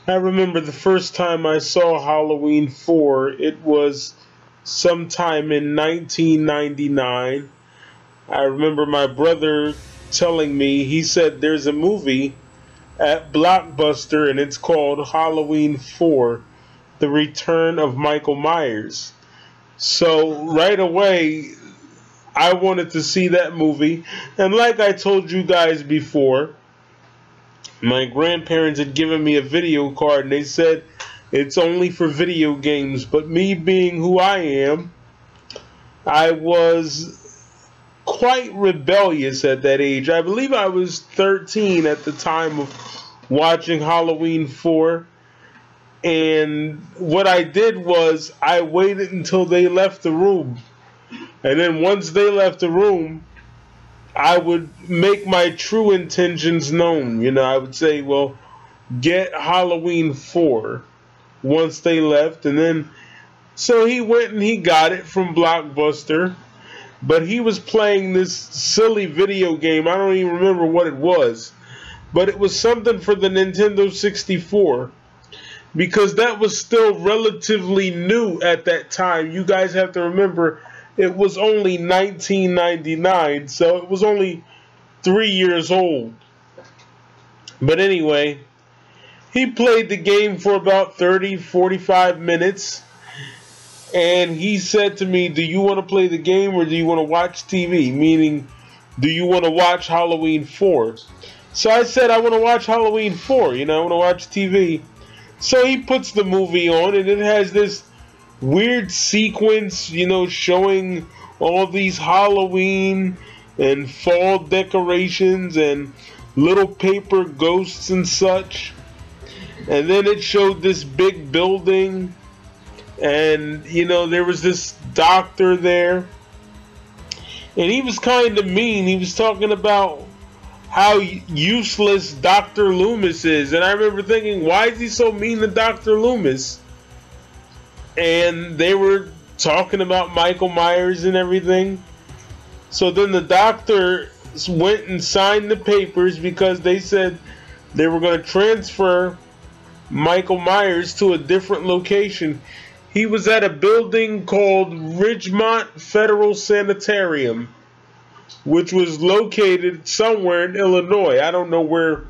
I remember the first time I saw Halloween 4, it was sometime in 1999. I remember my brother telling me, he said there's a movie at Blockbuster and it's called Halloween 4, The Return of Michael Myers. So right away, I wanted to see that movie. And like I told you guys before, my grandparents had given me a video card and they said it's only for video games. But me being who I am, I was quite rebellious at that age. I believe I was 13 at the time of watching Halloween 4. And what I did was I waited until they left the room. And then once they left the room, I would make my true intentions known. You know, I would say, well, get Halloween 4 once they left. And then, so he went and he got it from Blockbuster. But he was playing this silly video game. I don't even remember what it was. But it was something for the Nintendo 64. Because that was still relatively new at that time. You guys have to remember, it was only 1999, so it was only 3 years old. But anyway, he played the game for about 30-45 minutes. And he said to me, do you want to play the game or do you want to watch TV? Meaning, do you want to watch Halloween 4? So I said, I want to watch Halloween 4. You know, I want to watch TV. So he puts the movie on, and it has this weird sequence, you know, showing all these Halloween and fall decorations and little paper ghosts and such. And then it showed this big building, and, you know, there was this doctor there. And he was kind of mean. He was talking about how useless Dr. Loomis is. And I remember thinking, why is he so mean to Dr. Loomis? And they were talking about Michael Myers and everything. So then the doctor went and signed the papers because they said they were going to transfer Michael Myers to a different location. He was at a building called Ridgemont Federal Sanitarium, which was located somewhere in Illinois. I don't know where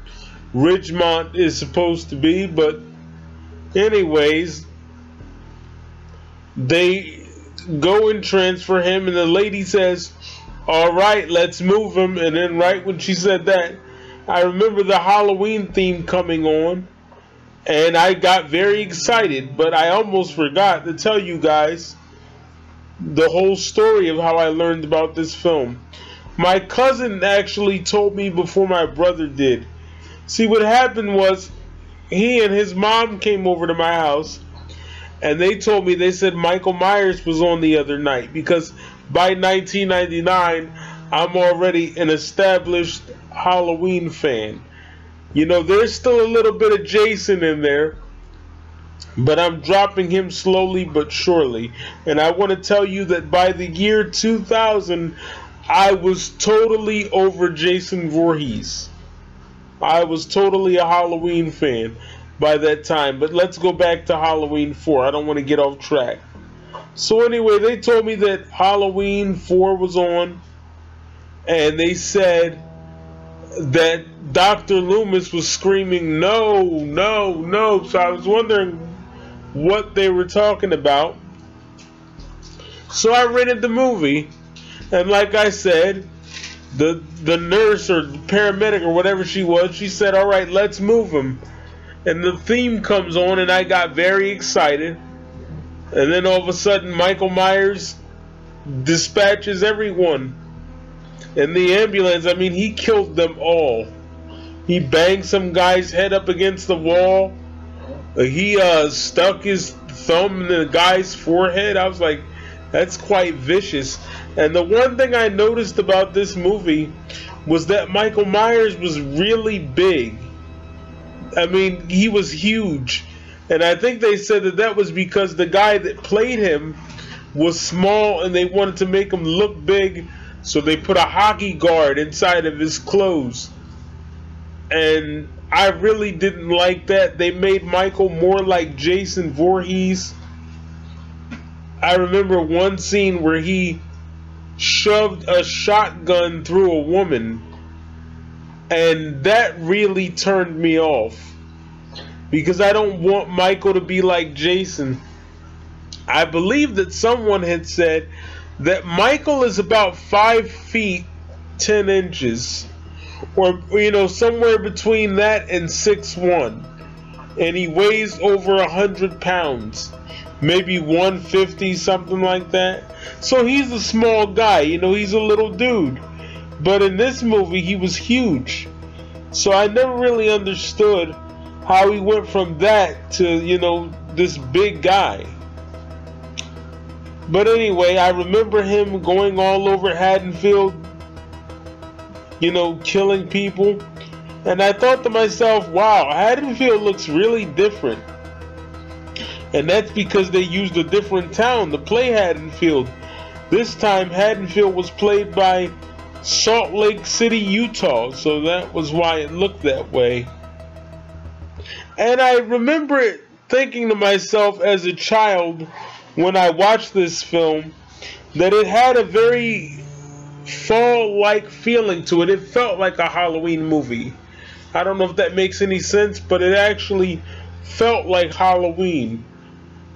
Ridgemont is supposed to be, but anyways, they go and transfer him, and the lady says, all right, let's move him. And then right when she said that, I remember the Halloween theme coming on, and I got very excited, but I almost forgot to tell you guys the whole story of how I learned about this film. My cousin actually told me before my brother did. See, what happened was, he and his mom came over to my house, and they told me, they said Michael Myers was on the other night, because by 1999, I'm already an established Halloween fan. You know, there's still a little bit of Jason in there, but I'm dropping him slowly but surely. And I want to tell you that by the year 2000, I was totally over Jason Voorhees. I was totally a Halloween fan by that time. But let's go back to Halloween 4. I don't want to get off track. So anyway, they told me that Halloween 4 was on, and they said that Dr. Loomis was screaming, no, no, no. So I was wondering what they were talking about. So I rented the movie, and like I said, the nurse or paramedic or whatever she was, she said, all right, let's move him. And the theme comes on, and I got very excited. And then all of a sudden, Michael Myers dispatches everyone. And the ambulance, I mean, he killed them all. He banged some guy's head up against the wall. He stuck his thumb in the guy's forehead. I was like, that's quite vicious. And the one thing I noticed about this movie was that Michael Myers was really big. I mean, he was huge. And I think they said that that was because the guy that played him was small and they wanted to make him look big, so they put a hockey guard inside of his clothes. And I really didn't like that. They made Michael more like Jason Voorhees. I remember one scene where he shoved a shotgun through a woman, and that really turned me off, because I don't want Michael to be like Jason. I believe that someone had said that Michael is about 5 feet 10 inches, or somewhere between that and 6'1", and he weighs over 100 pounds, maybe 150, something like that. So he's a small guy, he's a little dude. But in this movie, he was huge. So I never really understood how he went from that to, this big guy. But anyway, I remember him going all over Haddonfield, killing people. And I thought to myself, wow, Haddonfield looks really different. And that's because they used a different town to play Haddonfield. This time, Haddonfield was played by Salt Lake City, Utah. So that was why it looked that way. And I remember thinking to myself as a child, when I watched this film, that it had a very fall-like feeling to it. It felt like a Halloween movie. I don't know if that makes any sense, but it actually felt like Halloween.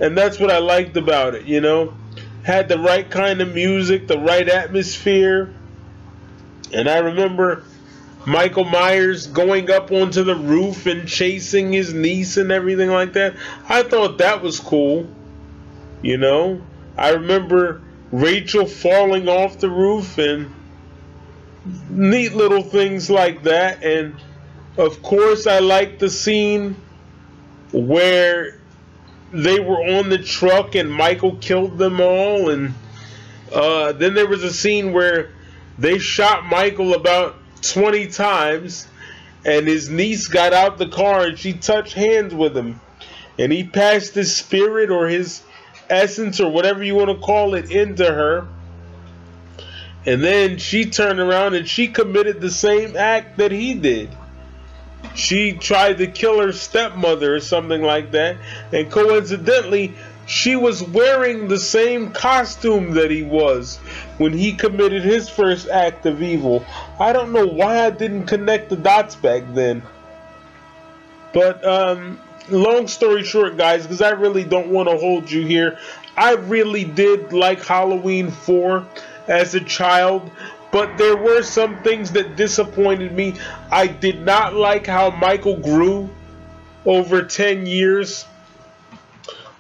And that's what I liked about it, Had the right kind of music, the right atmosphere. And I remember Michael Myers going up onto the roof and chasing his niece and everything like that. I thought that was cool, I remember Rachel falling off the roof and neat little things like that. And of course, I liked the scene where they were on the truck and Michael killed them all. And then there was a scene where they shot Michael about 20 times, and his niece got out the car and she touched hands with him, and he passed his spirit or his essence or whatever you want to call it into her. And then she turned around and she committed the same act that he did. She tried to kill her stepmother or something like that, and coincidentally she was wearing the same costume that he was when he committed his first act of evil. I don't know why I didn't connect the dots back then. But long story short, guys, because I really don't want to hold you here, I really did like Halloween 4 as a child. But there were some things that disappointed me. I did not like how Michael grew over 10 years.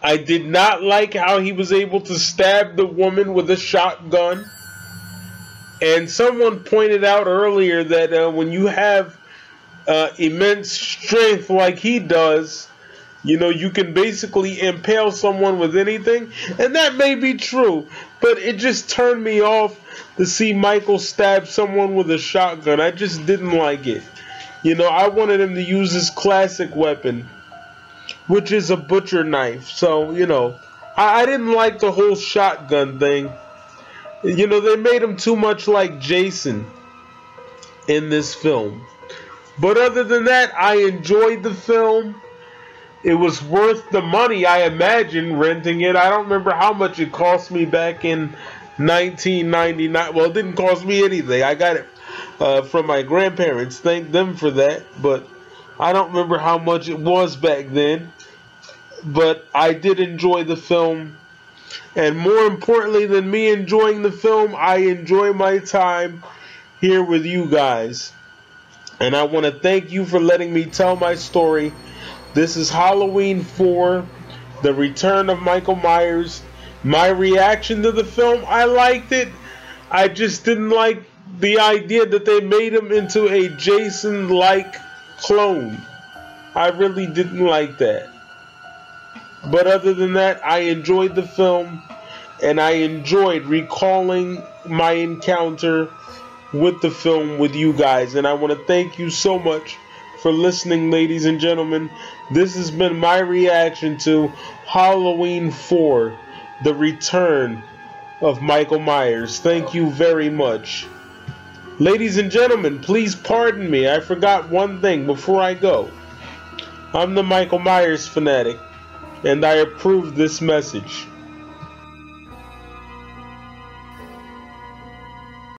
I did not like how he was able to stab the woman with a shotgun. And someone pointed out earlier that when you have immense strength like he does, you can basically impale someone with anything. And that may be true, but it just turned me off to see Michael stab someone with a shotgun. I just didn't like it. I wanted him to use his classic weapon, which is a butcher knife. So, I didn't like the whole shotgun thing. They made him too much like Jason in this film. But other than that, I enjoyed the film. It was worth the money, I imagine, renting it. I don't remember how much it cost me back in 1999. Well, it didn't cost me anything. I got it from my grandparents. Thank them for that. But I don't remember how much it was back then. But I did enjoy the film. And more importantly than me enjoying the film, I enjoy my time here with you guys. And I want to thank you for letting me tell my story. This is Halloween 4, The Return of Michael Myers. My reaction to the film, I liked it. I just didn't like the idea that they made him into a Jason-like clone. I really didn't like that. But other than that, I enjoyed the film, and I enjoyed recalling my encounter with the film with you guys. And I want to thank you so much for listening, ladies and gentlemen. This has been my reaction to Halloween 4, The Return of Michael Myers. Thank you very much. Ladies and gentlemen, please pardon me. I forgot one thing before I go. I'm the Michael Myers fanatic, and I approve this message.